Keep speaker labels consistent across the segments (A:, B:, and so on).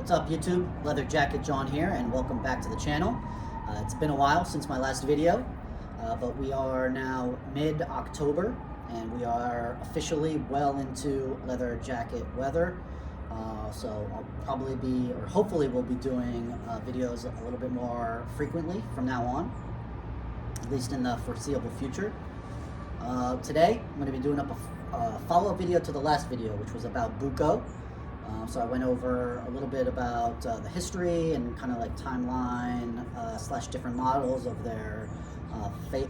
A: What's up YouTube? Leather Jacket John here, and welcome back to the channel. It's been a while since my last video, but we are now mid-October and we are officially well into leather jacket weather. So I'll probably be, or hopefully we'll be doing videos a little bit more frequently from now on, at least in the foreseeable future. Today I'm going to be doing up a follow-up video to the last video, which was about Buco. So I went over a little bit about the history and kind of like timeline slash different models of their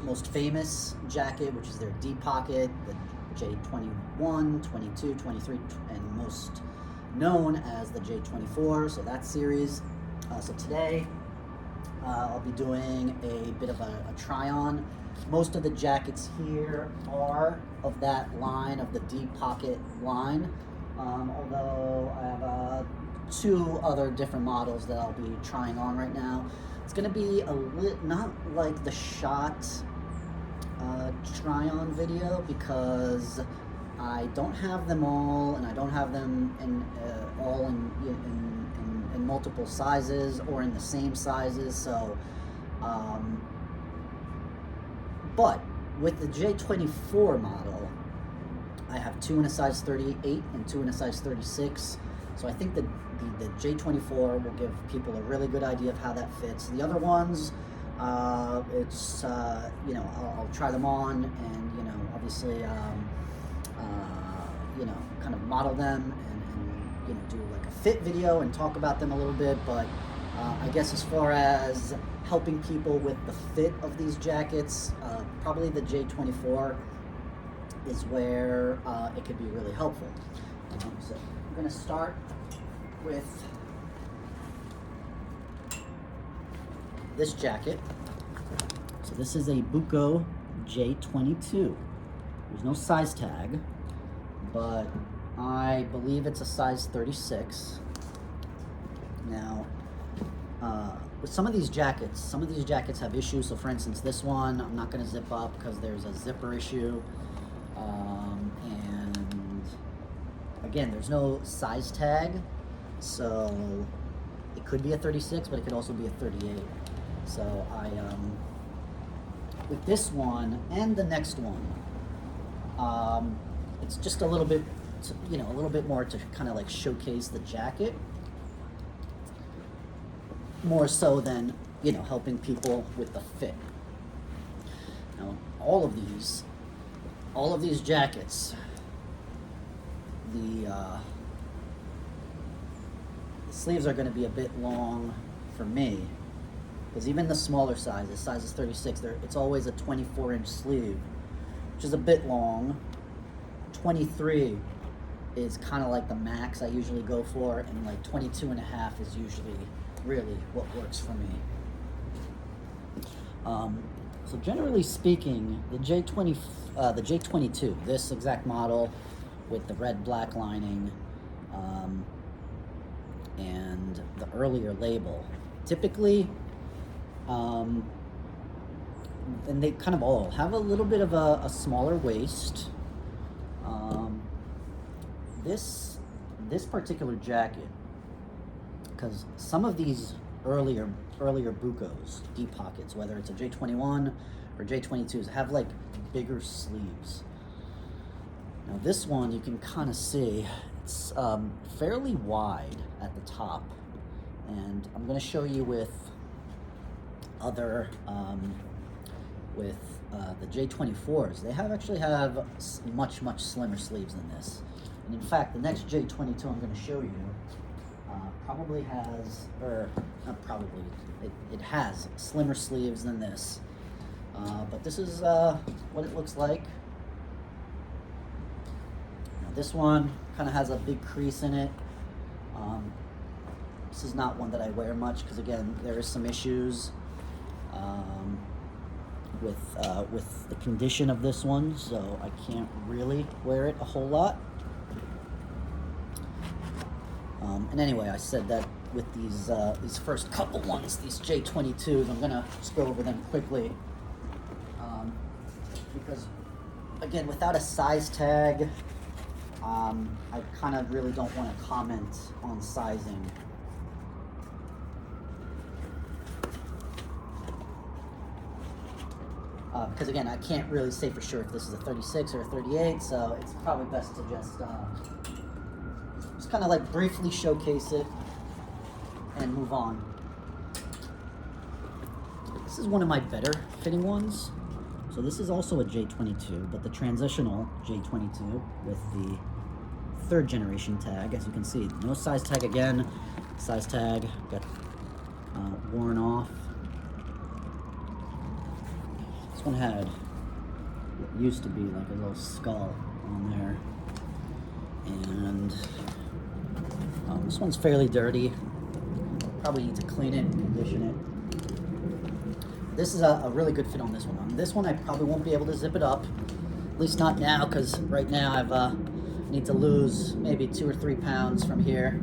A: most famous jacket, which is their deep pocket, the J21, 22, 23, and most known as the J24, so that series. So today I'll be doing a bit of a try-on. Most of the jackets here are of that line, of the deep pocket line. Although I have two other different models that I'll be trying on right now. It's going to be not like the shot try-on video, because I don't have them all, and I don't have them all in multiple sizes or in the same sizes. So, but with the J24 model, I have two in a size 38 and two in a size 36. So I think the J24 will give people a really good idea of how that fits. The other ones, it's, you know, I'll try them on and, you know, obviously, you know, kind of model them and, you know, do like a fit video and talk about them a little bit. But I guess as far as helping people with the fit of these jackets, probably the J24 is where it could be really helpful. So I'm going to start with this jacket. So this is a Buco J22. There's no size tag, but I believe it's a size 36. Now, with some of these jackets have issues. So for instance, this one, I'm not going to zip up because there's a zipper issue. And again, there's no size tag, so it could be a 36, but it could also be a 38. So I, with this one and the next one, it's just a little bit, you know, a little bit more to kind of like showcase the jacket, more so than, you know, helping people with the fit. Now, all of these jackets, the sleeves are going to be a bit long for me, because even the smaller sizes, sizes 36, it's always a 24-inch sleeve, which is a bit long. 23 is kind of like the max I usually go for, and like 22 and a half is usually really what works for me. So generally speaking, the J22, this exact model with the red-black lining, and the earlier label, typically, and they kind of all have a little bit of a smaller waist. This particular jacket, because some of these earlier Bucos, deep pockets, whether it's a J21 or J22s, have like bigger sleeves. Now this one, you can kind of see it's fairly wide at the top, and I'm going to show you with other with the J24s. They actually have much slimmer sleeves than this, and in fact the next J22 I'm going to show you probably has, or not probably, it has slimmer sleeves than this. But this is what it looks like. Now this one kind of has a big crease in it. This is not one that I wear much, because again, there is some issues with the condition of this one, so I can't really wear it a whole lot. And anyway, I said that with these first couple ones, these J22s, I'm gonna just go over them quickly, because again, without a size tag, I kind of really don't want to comment on sizing because again, I can't really say for sure if this is a 36 or a 38, so it's probably best to just kind of like briefly showcase it and move on. This is one of my better fitting ones. So this is also a J22, but the transitional J22 with the 3rd generation tag. As you can see, no size tag again. Size tag got worn off. This one had what used to be like a little skull on there, and this one's fairly dirty. Probably need to clean it and condition it. This is a really good fit on this one. On this one, I probably won't be able to zip it up, at least not now, because right now I've need to lose maybe 2 or 3 pounds from here.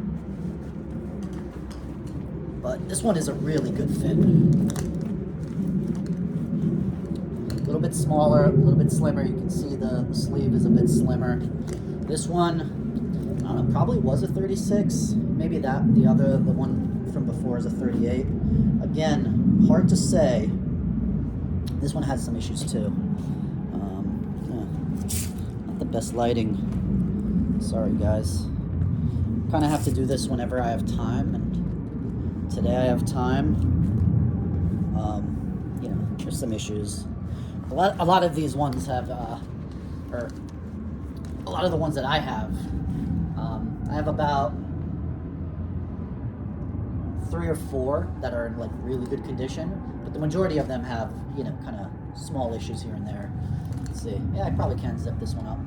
A: But this one is a really good fit. A little bit smaller, a little bit slimmer. You can see the sleeve is a bit slimmer. This one, I don't know, probably was a 36. Maybe the one from before is a 38. Again, hard to say. This one has some issues too. Yeah, not the best lighting. Sorry guys. Kind of have to do this whenever I have time, and today I have time. You know, there's some issues. A lot of these ones have, or a lot of the ones that I have about 3 or 4 that are in like really good condition, but the majority of them have, you know, kind of small issues here and there. Let's see. Yeah, I probably can zip this one up.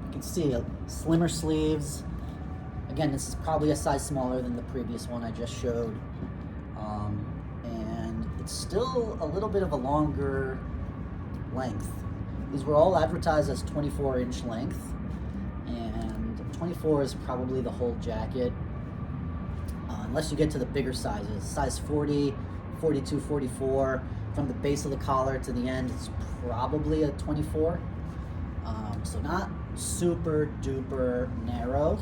A: You can see slimmer sleeves. Again, this is probably a size smaller than the previous one I just showed. And it's still a little bit of a longer length. These were all advertised as 24-inch length, and 24 is probably the whole jacket, unless you get to the bigger sizes. Size 40, 42, 44, from the base of the collar to the end, it's probably a 24. So not super duper narrow.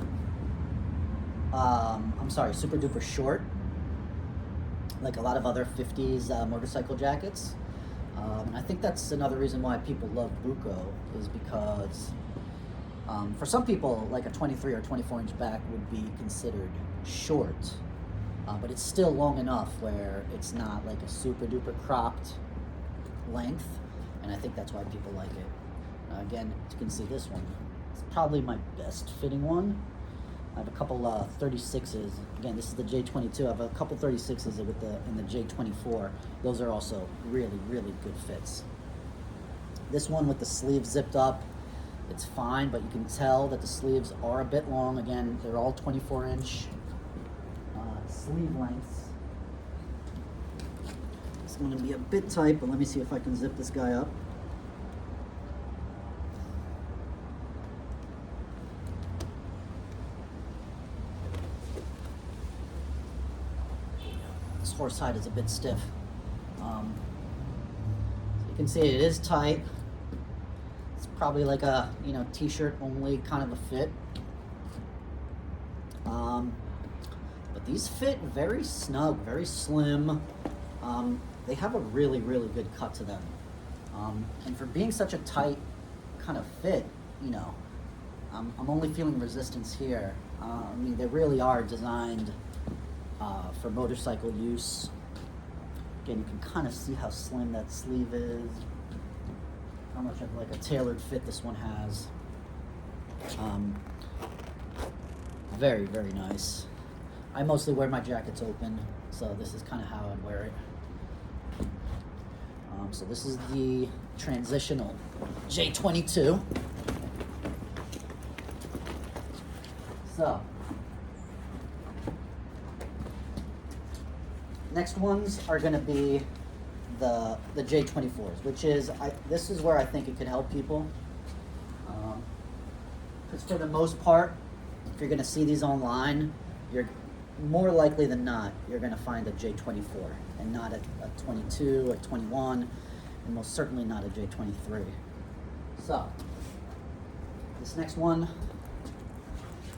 A: I'm sorry, super duper short, like a lot of other 50s motorcycle jackets. And I think that's another reason why people love Buco, is because for some people, like a 23 or 24-inch back would be considered short, but it's still long enough where it's not like a super duper cropped length, and I think that's why people like it. Again, you can see this one. It's probably my best fitting one. I have a couple 36s. Again, this is the J22. I have a couple 36s in the J24. Those are also really, really good fits. This one with the sleeves zipped up, it's fine, but you can tell that the sleeves are a bit long. Again, they're all 24-inch sleeve lengths. It's going to be a bit tight, but let me see if I can zip this guy up. This horsehide is a bit stiff. So you can see it is tight. It's probably like a, you know, t-shirt only kind of a fit. But these fit very snug, very slim. They have a really, really good cut to them. And for being such a tight kind of fit, you know, I'm only feeling resistance here. I mean, they really are designed for motorcycle use. Again, you can kind of see how slim that sleeve is, how much of like a tailored fit this one has. Very, very nice. I mostly wear my jackets open, so this is kind of how I'd wear it. So this is the transitional J22. So, next ones are going to be the J24s, which is, this is where I think it could help people. Because for the most part, if you're going to see these online, you're more likely than not, you're going to find a J24 and not a 22, a 21, and most certainly not a J23. So, this next one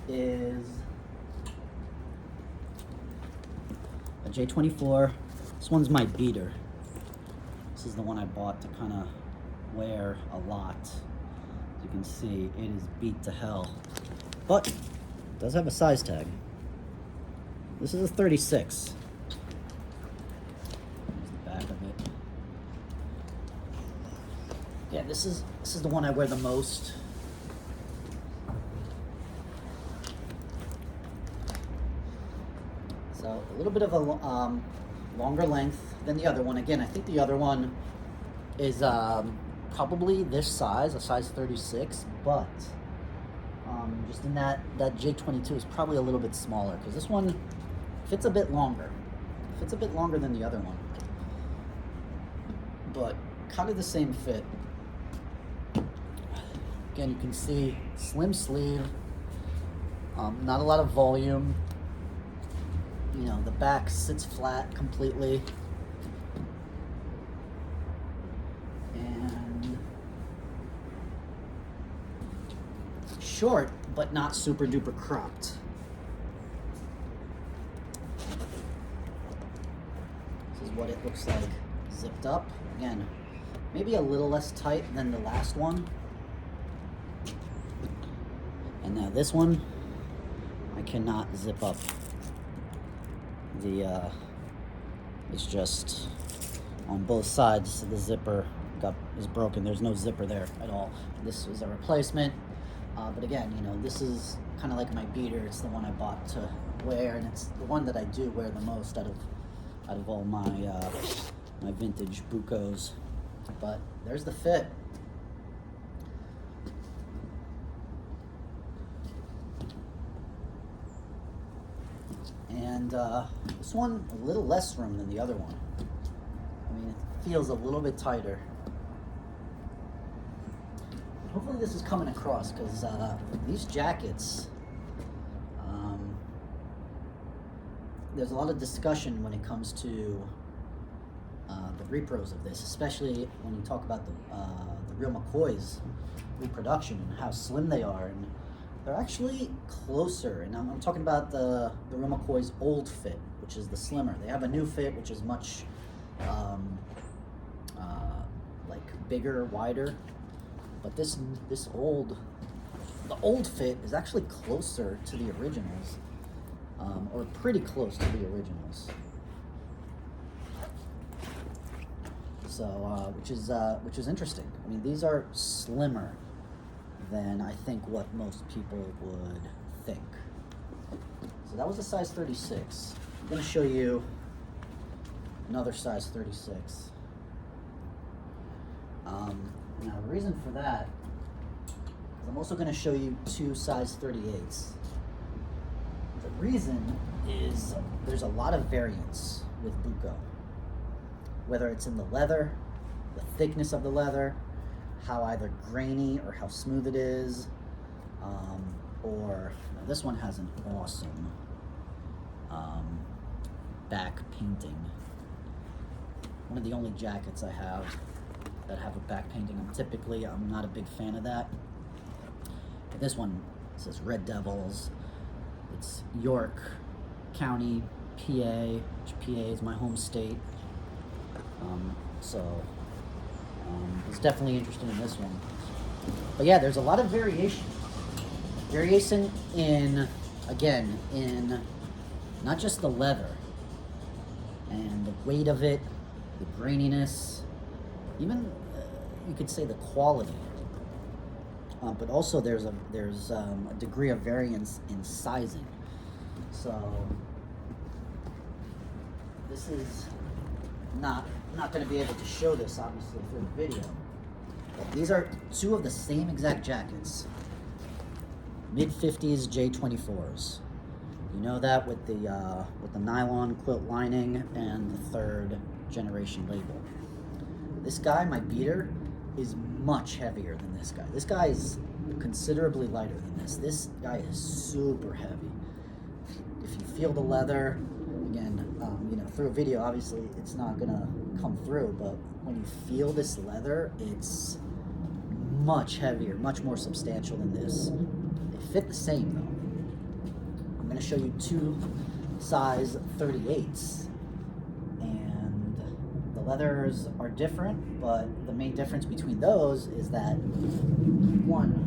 A: is a J24. This one's my beater. This is the one I bought to kind of wear a lot. As you can see, it is beat to hell, but it does have a size tag. This is a 36. Here's the back of it. Yeah, this is the one I wear the most. So a little bit of a longer length than the other one. Again, I think the other one is probably this size, a size 36, but just in that J22 is probably a little bit smaller because this one fits a bit longer. Fits a bit longer than the other one, but kind of the same fit. Again, you can see slim sleeve, not a lot of volume. You know, the back sits flat completely. And short, but not super duper cropped. This is what it looks like zipped up. Again, maybe a little less tight than the last one. And now this one, I cannot zip up. It's just on both sides. The zipper is broken. There's no zipper there at all. This was a replacement, but again, you know, this is kind of like my beater. It's the one I bought to wear, and it's the one that I do wear the most out of all my my vintage Bucos. But there's the fit. And this one, a little less room than the other one. I mean, it feels a little bit tighter. Hopefully this is coming across, because these jackets, there's a lot of discussion when it comes to the repros of this, especially when you talk about the real McCoy's reproduction and how slim they are. And they're actually closer, and I'm talking about the real McCoy's old fit, which is the slimmer. They have a new fit, which is much like bigger, wider. But the old fit is actually closer to the originals, or pretty close to the originals. So, which is interesting. I mean, these are slimmer than I think what most people would think. So that was a size 36. I'm going to show you another size 36. Now the reason for that is I'm also going to show you two size 38s. The reason is there's a lot of variance with Buco. Whether it's in the leather, the thickness of the leather, how either grainy or how smooth it is, or this one has an awesome back painting. One of the only jackets I have that have a back painting. I'm not a big fan of that. But this one says Red Devils. It's York County, PA, which PA is my home state. I was definitely interested in this one. But yeah, there's a lot of variation. Variation in not just the leather and the weight of it, the graininess, even you could say the quality. But also there's a degree of variance in sizing. So this is not going to be able to show this obviously for the video. But these are two of the same exact jackets. Mid-50s J24s. You know that with the nylon quilt lining and the third generation label. This guy, my beater, is much heavier than this guy. This guy is considerably lighter than this. This guy is super heavy. If you feel the leather, again, through a video, obviously it's not gonna come through, but when you feel this leather, it's much heavier, much more substantial than this. They fit the same though. I'm gonna show you two size 38s, and the leathers are different, but the main difference between those is that one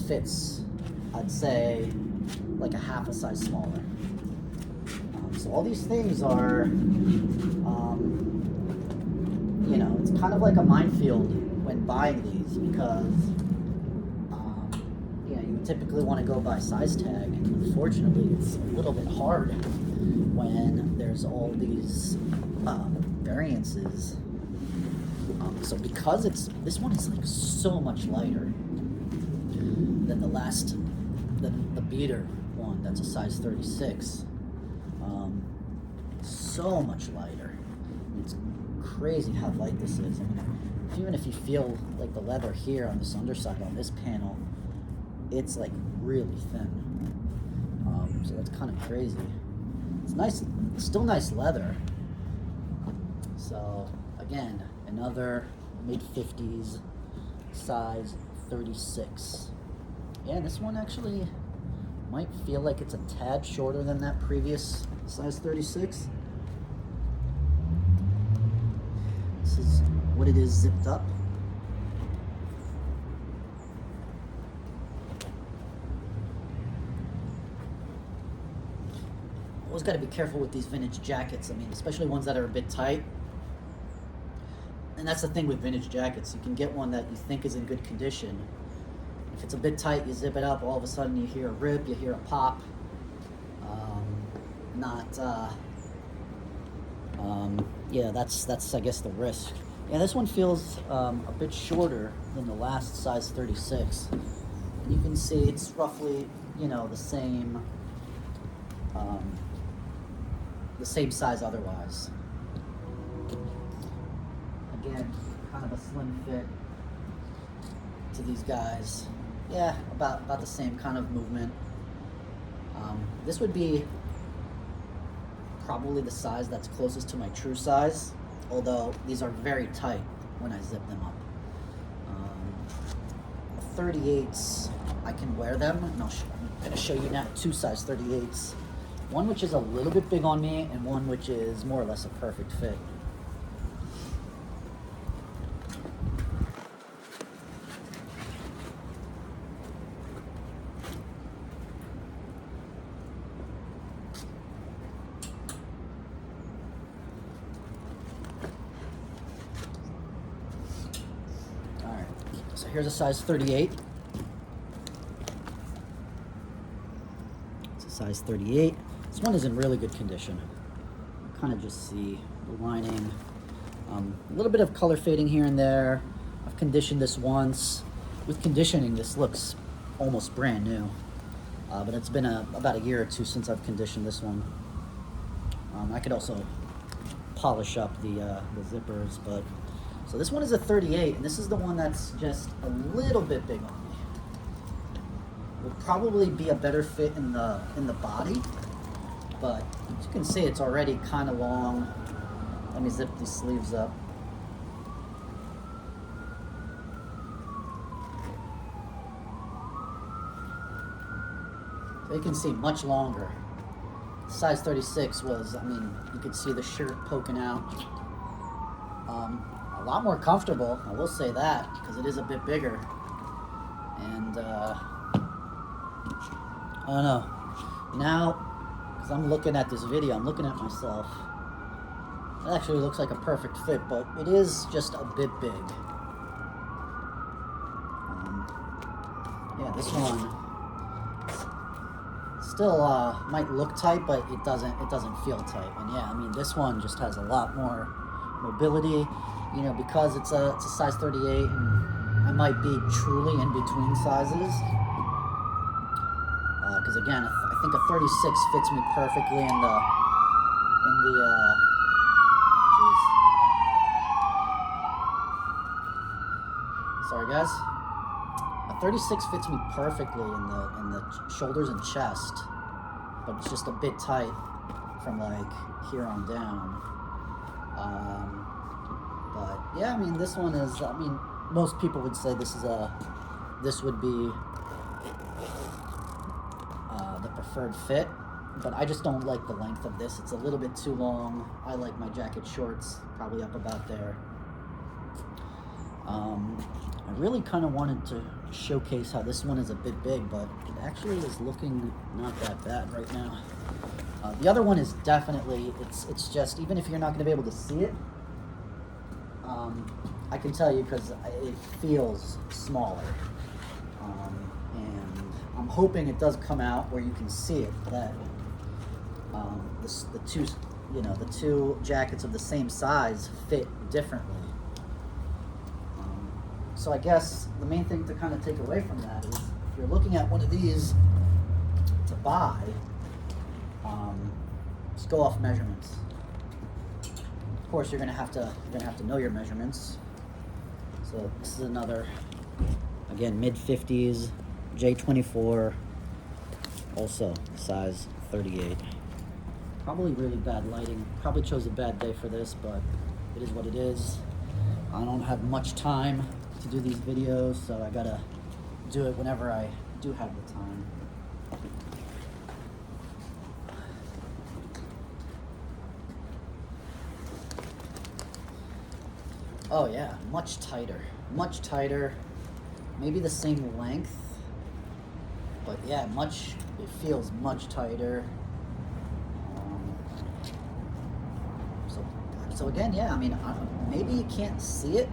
A: fits, I'd say, like a half a size smaller. So all these things are, you know, it's kind of like a minefield when buying these, because you know, you typically want to go by size tag, and unfortunately it's a little bit hard when there's all these variances. So because this one is like so much lighter than the beater one that's a size 36, so much lighter. It's crazy how light this is. I mean, even if you feel like the leather here on this underside on this panel, it's like really thin. So that's kind of crazy. It's nice, it's still nice leather. So again, another mid-50s size 36. Yeah, this one actually might feel like it's a tad shorter than that previous size 36. This is what it is zipped up. Always got to be careful with these vintage jackets. I mean, especially ones that are a bit tight. And that's the thing with vintage jackets. You can get one that you think is in good condition. If it's a bit tight, you zip it up, all of a sudden you hear a rip, you hear a pop. Yeah, that's I guess the risk. Yeah, this one feels a bit shorter than the last size 36. And you can see it's roughly, you know, the same size otherwise. Again, kind of a slim fit to these guys. Yeah, about the same kind of movement. This would be probably the size that's closest to my true size, although these are very tight when I zip them up. 38s, I can wear them, and I'm going to show you now two size 38s. One which is a little bit big on me, and one which is more or less a perfect fit. So here's a size 38. It's a size 38. This one is in really good condition. You kind of just see the lining. A little bit of color fading here and there. I've conditioned this once. With conditioning, this looks almost brand new. But it's been about a year or two since I've conditioned this one. I could also polish up the zippers, but so this one is a 38, and this is the one that's just a little bit big on me. Would probably be a better fit in the body, but as you can see, it's already kind of long. Let me zip these sleeves up. So you can see much longer. Size 36 was, I mean, you could see the shirt poking out. A lot more comfortable, I will say that, because it is a bit bigger. And I don't know. Now, because I'm looking at this video, I'm looking at myself. It actually looks like a perfect fit, but it is just a bit big. Yeah, this one still might look tight, but it doesn't feel tight. And yeah, I mean, this one just has a lot more mobility. You know, because it's a size 38, and I might be truly in between sizes. Because again, I think a 36 fits me perfectly in the sorry guys. A 36 fits me perfectly in the shoulders and chest, but it's just a bit tight from like here on down. But yeah, I mean, this one is, I mean, most people would say this would be the preferred fit. but I just don't like the length of this. It's a little bit too long. I like my jacket shorts, probably up about there. I really kind of wanted to showcase how this one is a bit big, but it actually is looking not that bad right now. The other one is definitely, it's just, even if you're not going to be able to see it, I can tell you because it feels smaller. And I'm hoping it does come out where you can see it, that the two jackets of the same size fit differently. So I guess the main thing to kind of take away from that is, if you're looking at one of these to buy, just go off measurements. Of course, you're gonna have to know your measurements. So this is another, again, mid-50s, J24, also size 38. Probably really bad lighting. Probably chose a bad day for this, but it is what it is. I don't have much time to do these videos, so I gotta do it whenever I do have the time. Oh yeah, much tighter, maybe the same length, but yeah, it feels much tighter. So again, yeah, I mean, maybe you can't see it,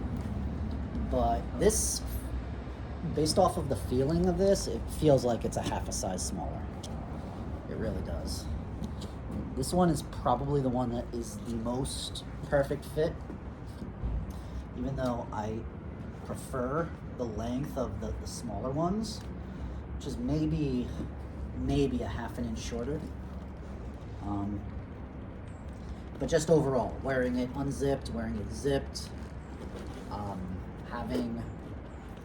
A: but this, based off of the feeling of this, it feels like it's a half a size smaller. It really does. This one is probably the one that is the most perfect fit, even though I prefer the length of the smaller ones, which is maybe a half an inch shorter. But just overall, wearing it unzipped, wearing it zipped, having,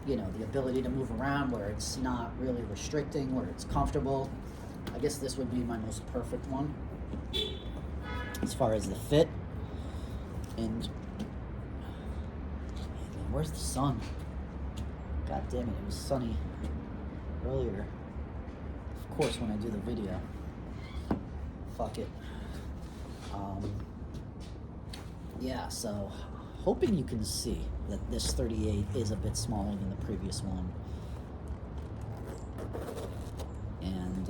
A: the ability to move around where it's not really restricting, where it's comfortable, I guess this would be my most perfect one as far as the fit. And where's the sun? God damn it, it was sunny earlier. Of course, when I do the video. Fuck it. Yeah, so hoping you can see that this 38 is a bit smaller than the previous one. And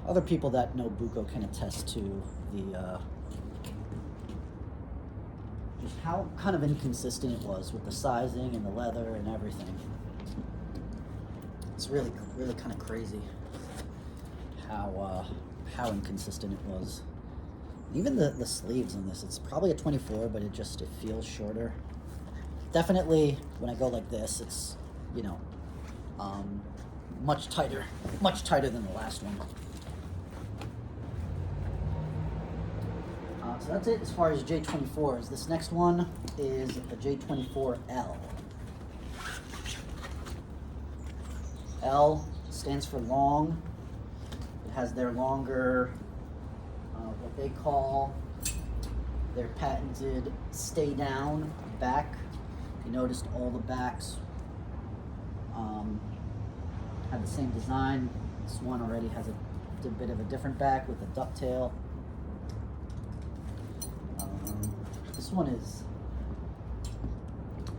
A: other people that know Buco can attest to the just how kind of inconsistent it was with the sizing and the leather and everything. It's really kind of crazy how inconsistent it was. Even the sleeves on this, it's probably a 24, but it feels shorter. Definitely, when I go like this, it's, much tighter than the last one. So that's it as far as J24s. This next one is the J24L. L stands for long. It has their longer, what they call their patented stay down back. If you noticed, all the backs have the same design. This one already has a bit of a different back with a ducktail. This one is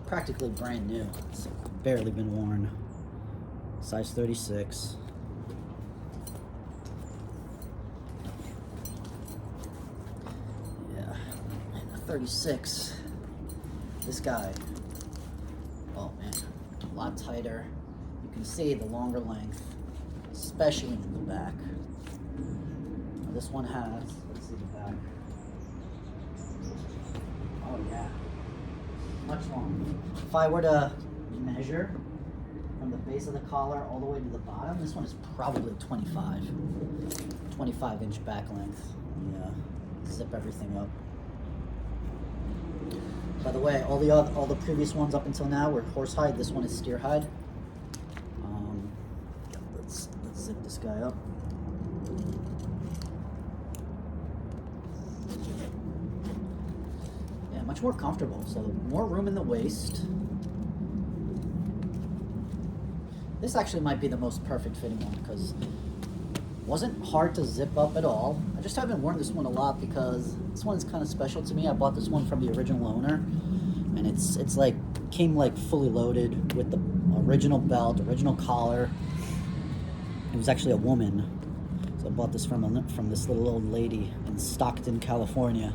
A: practically brand new. It's barely been worn. Size 36. Yeah, and the 36. This guy, oh man, a lot tighter. You can see the longer length, especially in the back. This one has, let's see the back. Oh yeah, much longer. If I were to measure from the base of the collar all the way to the bottom, this one is probably 25 inch back length. Yeah, zip everything up. By the way, all the previous ones up until now were horsehide. This one is steer hide. Let's zip this guy up. Yeah, much more comfortable. So more room in the waist. This actually might be the most perfect fitting one because Wasn't hard to zip up at all. I just haven't worn this one a lot because this one's kind of special to me. I bought this one from the original owner, and it's like came like fully loaded with the original belt, original collar. It was actually a woman, so I bought this from this little old lady in Stockton, California,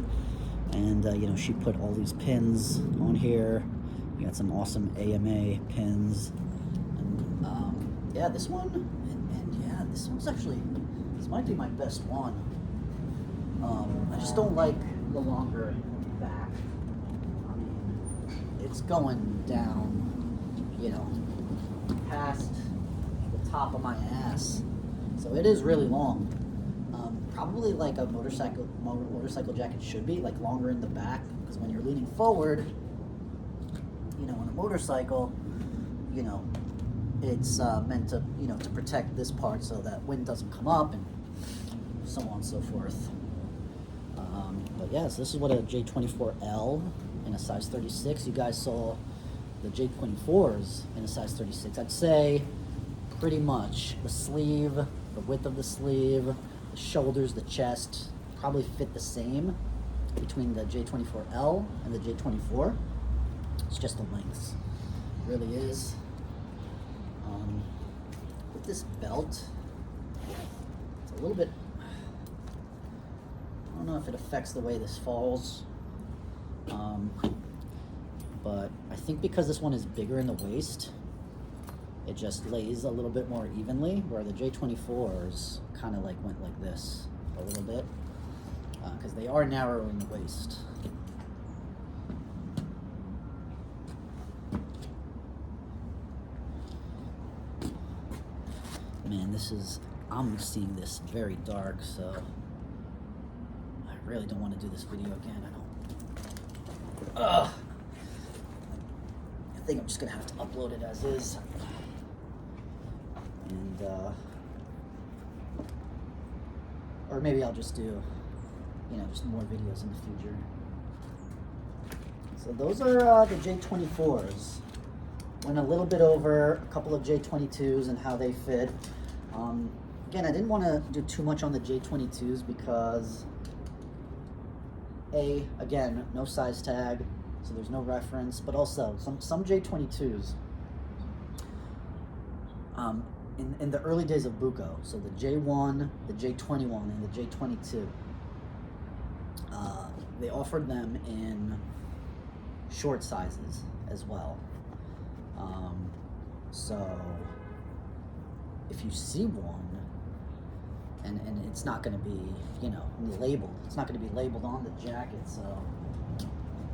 A: and you know, she put all these pins on here. You got some awesome AMA pins, and yeah, this one, and yeah, this one's actually, this might be my best one. I just don't like the longer back. I mean, it's going down, you know, past the top of my ass, so it is really long. Probably like a motorcycle jacket should be, like longer in the back, because when you're leaning forward, you know, on a motorcycle, you know, it's meant to, you know, to protect this part so that wind doesn't come up and so on and so forth. But yes, this is what a J24L in a size 36. You guys saw the J24s in a size 36. I'd say pretty much the sleeve, the width of the sleeve, the shoulders, the chest probably fit the same between the J24L and the J24. It's just the lengths, it really is. With this belt, it's a little bit, I don't know if it affects the way this falls, but I think because this one is bigger in the waist, it just lays a little bit more evenly, where the J24s kind of like went like this a little bit, because they are narrower in the waist. Man, I'm seeing this very dark, so I really don't want to do this video again. I think I'm just gonna have to upload it as is. And, or maybe I'll just do, you know, just more videos in the future. So those are the J24s. Went a little bit over a couple of J22s and how they fit. Again, I didn't want to do too much on the J22s because again, no size tag, so there's no reference, but also some J22s, in the early days of Buco, so the J1, the J21, and the J22, they offered them in short sizes as well. So if you see one, and it's not going to be, you know, labeled, it's not going to be labeled on the jacket, so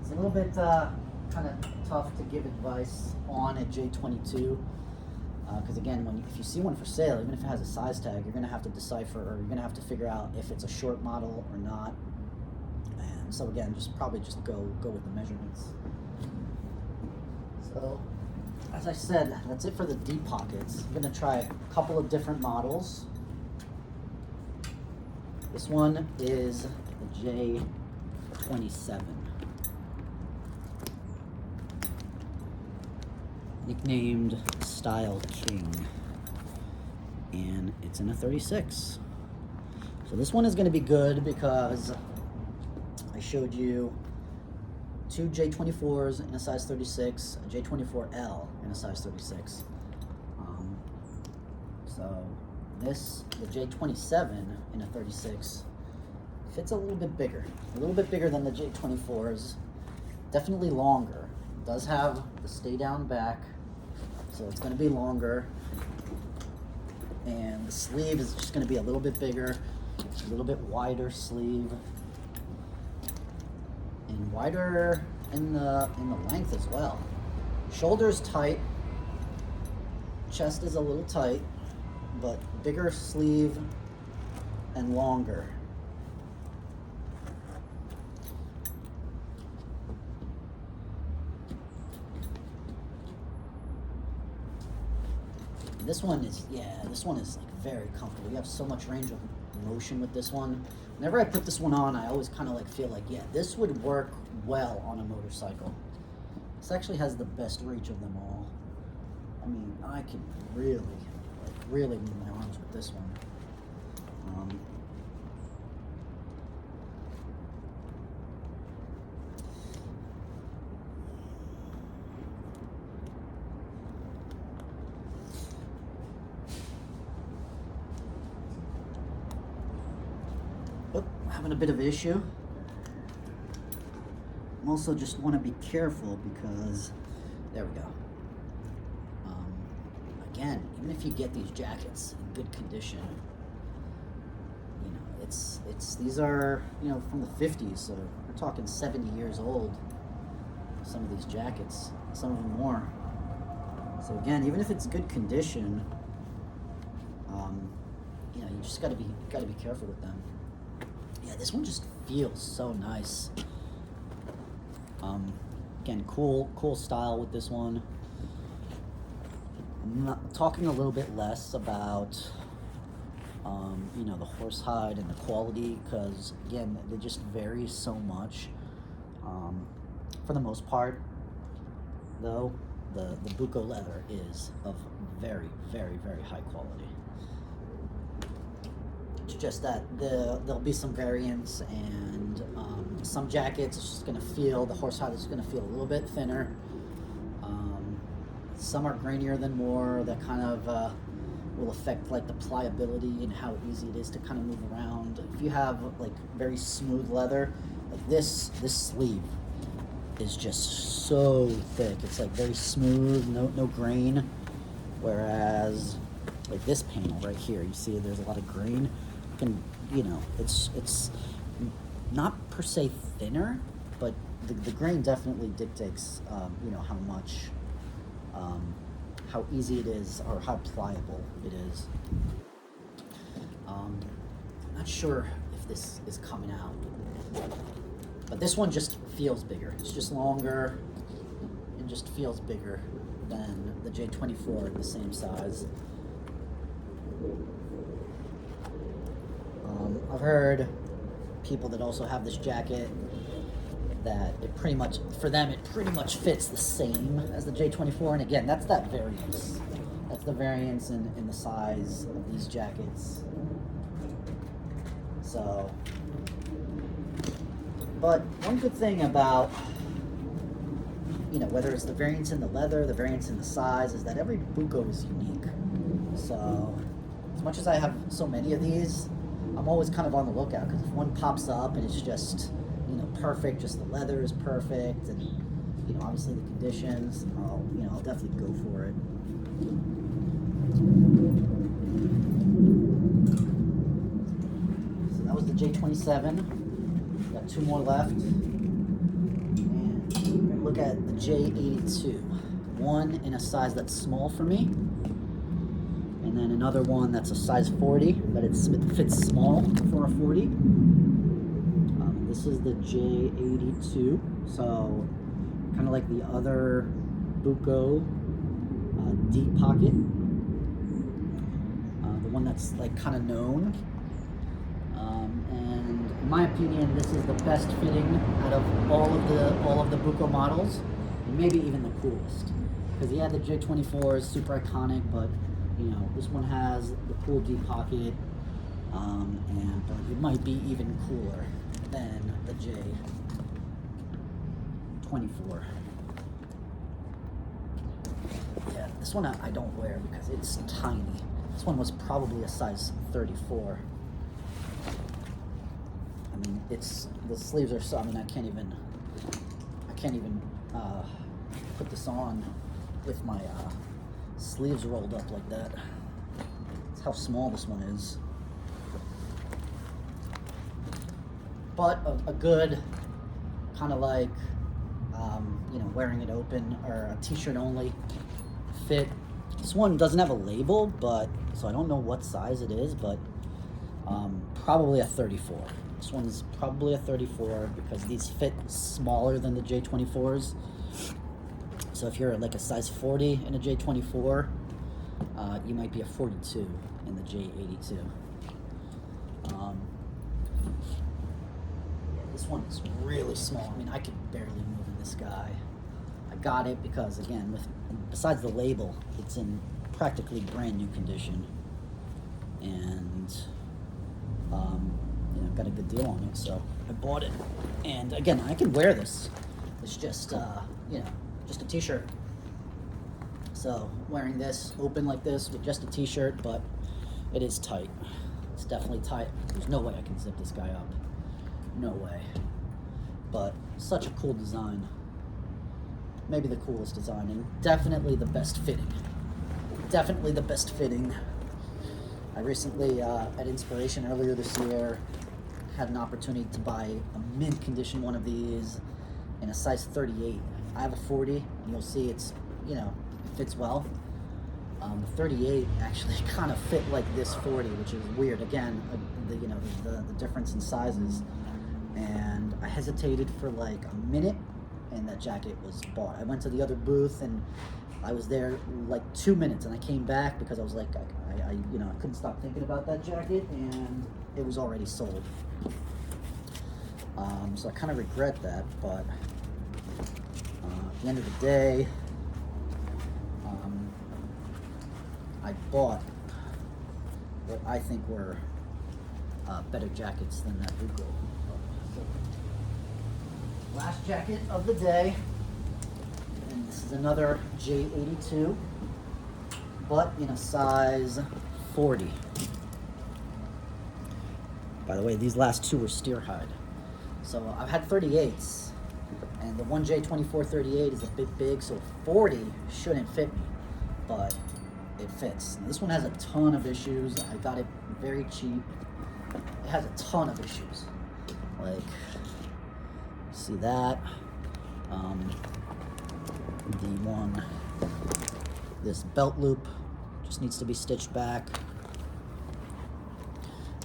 A: it's a little bit kind of tough to give advice on a J22, because again, if you see one for sale, even if it has a size tag, you're going to have to decipher, or you're going to have to figure out if it's a short model or not. And so again, probably just go with the measurements. So as I said, that's it for the deep pockets. I'm going to try a couple of different models. This one is the J27, nicknamed Style King, and it's in a 36. So this one is going to be good because I showed you two J24s in a size 36, a J24L in a size 36. So the J27 in a 36 fits a little bit bigger than the J24s. Definitely longer. It does have the stay down back, so it's going to be longer. And the sleeve is just going to be a little bit bigger, a little bit wider sleeve, and wider in the length as well. Shoulders tight, chest is a little tight, but bigger sleeve and longer. This one is like very comfortable. You have so much range of motion with this one. Whenever I put this one on, I always kind of like feel like, yeah, this would work well on a motorcycle. This actually has the best reach of them all. I mean, I can really move my arms with this one. Um, oh, having a bit of an issue. I'm also just want to be careful because, there we go. Again, even if you get these jackets in good condition, you know, these are, you know, from the 50s, so we're talking 70 years old. Some of these jackets, some of them more. So again, even if it's good condition, you know, you just gotta be careful with them. Yeah, this one just feels so nice. Again, cool style with this one. I'm not talking a little bit less about, you know, the horsehide and the quality, because again, they just vary so much. For the most part, though, the Buco leather is of very, very, very high quality. It's just that there'll be some variants, and some jackets it's just gonna feel, the horsehide is gonna feel a little bit thinner. Some are grainier than more. That kind of will affect like the pliability and how easy it is to kind of move around. If you have like very smooth leather, like this sleeve is just so thick. It's like very smooth, no grain. Whereas like this panel right here, you see there's a lot of grain. You know, it's not per se thinner, but the grain definitely dictates, you know, how much, how easy it is or how pliable it is. I'm not sure if this is coming out, but this one just feels bigger. It's just longer and just feels bigger than the J24 in the same size. I've heard people that also have this jacket that it pretty much, for them, it pretty much fits the same as the J24. And again, that's that variance. That's the variance in the size of these jackets. So, but one good thing about, you know, whether it's the variance in the leather, the variance in the size, is that every Buco is unique. So, as much as I have so many of these, I'm always kind of on the lookout, because if one pops up and it's just, you know, perfect, just the leather is perfect, and, you know, obviously the conditions, I'll definitely go for it. So that was the J27. Got two more left. And we're gonna look at the J82. One in a size that's small for me, and then another one that's a size 40, but it fits small for a 40. This is the J82, so kind of like the other Buco deep pocket, the one that's like kind of known. And in my opinion, this is the best fitting out of all of the Buco models, and maybe even the coolest. Because yeah, the J24 is super iconic, but you know, this one has the cool deep pocket, and it might be even cooler than the J24. Yeah, this one I don't wear because it's tiny. This one was probably a size 34. I mean, the sleeves are so, I mean, I can't even put this on with my sleeves rolled up like that. That's how small this one is. But a good kind of like, you know, wearing it open or a t-shirt only fit. This one doesn't have a label, but so I don't know what size it is, but probably a 34. This one is probably a 34 because these fit smaller than the J24s. So if you're like a size 40 in a J24, you might be a 42 in the J82. This one is really small. I mean, I could barely move in this guy. I got it because, again, besides the label, it's in practically brand new condition. And You know, got a good deal on it, so I bought it. And again, I can wear this. It's just, you know, just a t-shirt. So wearing this open like this with just a t-shirt, but it is tight. It's definitely tight. There's no way I can zip this guy up. No way. But such a cool design. Maybe the coolest design, and definitely the best fitting. Definitely the best fitting. I recently, at Inspiration earlier this year, had an opportunity to buy a mint condition one of these in a size 38. I have a 40, and you'll see it's, you know, it fits well. The 38 actually kind of fit like this 40, which is weird. Again, you know, the difference in sizes. And I hesitated for like a minute, and that jacket was bought. I went to the other booth, and I was there like 2 minutes, and I came back because I was like, I you know, I couldn't stop thinking about that jacket, and it was already sold. So I kind of regret that, but at the end of the day, I bought what I think were better jackets than that Buco. Last jacket of the day, and this is another J82, but in a size 40. By the way, these last two were steer hide. So I've had 38s, and the one J2438 is a bit big, so 40 shouldn't fit me, but it fits. And this one has a ton of issues. I got it very cheap. It has a ton of issues. Like, see that? The one, this belt loop just needs to be stitched back.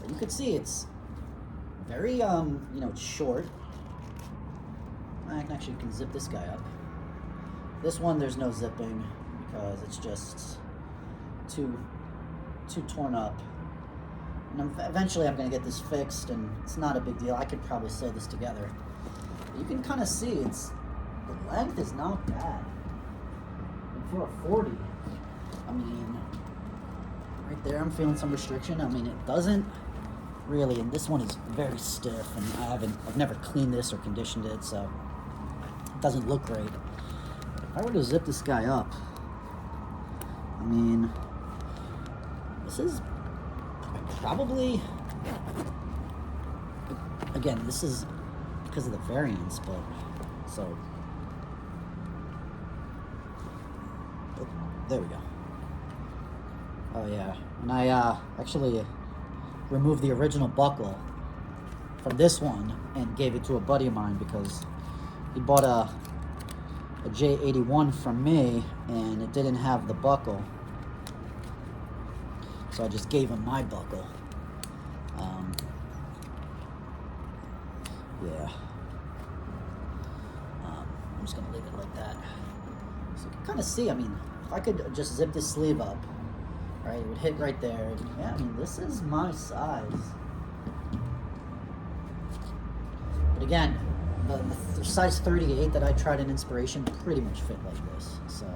A: But you can see it's very, you know, it's short. I can zip this guy up. This one, there's no zipping because it's just too torn up. And eventually I'm gonna get this fixed, and it's not a big deal. I could probably sew this together. You can kind of see the length is not bad. And for a 40, I mean, right there I'm feeling some restriction. I mean, it doesn't really, and this one is very stiff, and I've never cleaned this or conditioned it, so it doesn't look great. If I were to zip this guy up, I mean, this is probably, again, this is because of the variance, but so there we go. Oh yeah, and I actually removed the original buckle from this one and gave it to a buddy of mine because he bought a J81 from me and it didn't have the buckle, so I just gave him my buckle. Yeah. I'm just gonna leave it like that. So you can kind of see, I mean, if I could just zip this sleeve up, right, it would hit right there. Yeah, I mean, this is my size. But again, the size 38 that I tried in Inspiration pretty much fit like this. So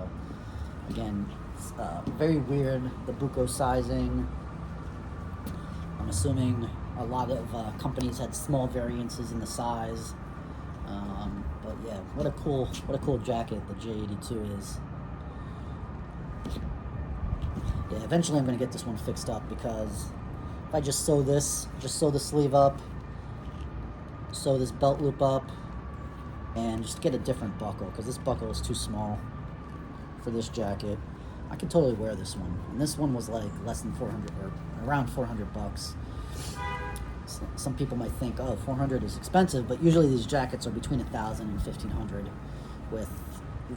A: again, it's very weird, the Buco sizing. I'm assuming a lot of companies had small variances in the size. But yeah, what a cool jacket the J82 is. Yeah, eventually I'm gonna get this one fixed up because if I just sew the sleeve up, sew this belt loop up, and just get a different buckle, because this buckle is too small for this jacket. I can totally wear this one, and this one was like less than 400 or around 400 bucks. Some people might think, oh, 400 is expensive, but usually these jackets are between 1,000 and 1,500, with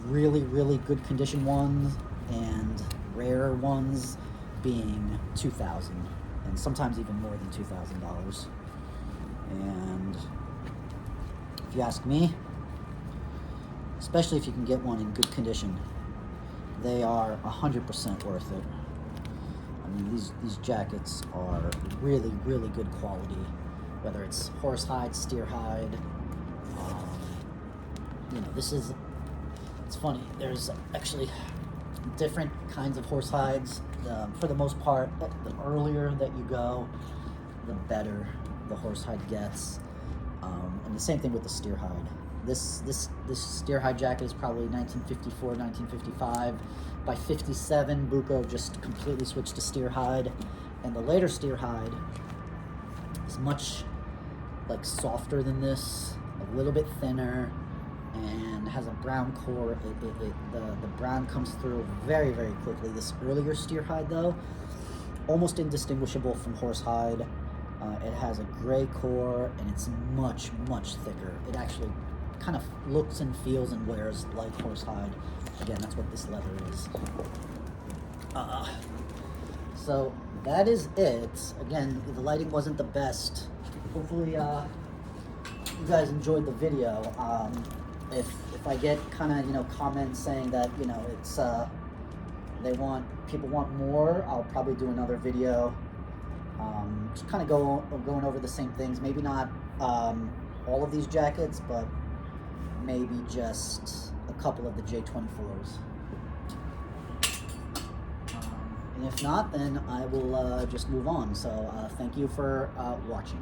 A: really, really good condition ones and rare ones being 2,000, and sometimes even more than $2,000. And if you ask me, especially if you can get one in good condition, they are 100% worth it. I mean, these jackets are really, really good quality, whether it's horsehide, steer hide. You know, it's funny, there's actually different kinds of horse hides. For the most part, the earlier that you go, the better the horsehide gets. And the same thing with the steer hide. This steer hide jacket is probably 1954, 1955. By 57, Buco just completely switched to steer hide, and the later steer hide is much like softer than this, a little bit thinner, and has a brown core. The brown comes through very, very quickly. This earlier steer hide, though, almost indistinguishable from horsehide. It has a gray core, and it's much, much thicker. It actually kind of looks and feels and wears like horsehide. Again, that's what this leather is. So that is it. Again, the lighting wasn't the best. Hopefully, you guys enjoyed the video. If I get kind of comments saying that it's people want more, I'll probably do another video. Just kind of going over the same things. Maybe not all of these jackets, but maybe just a couple of the J24s. And if not, then I will just move on. So thank you for watching.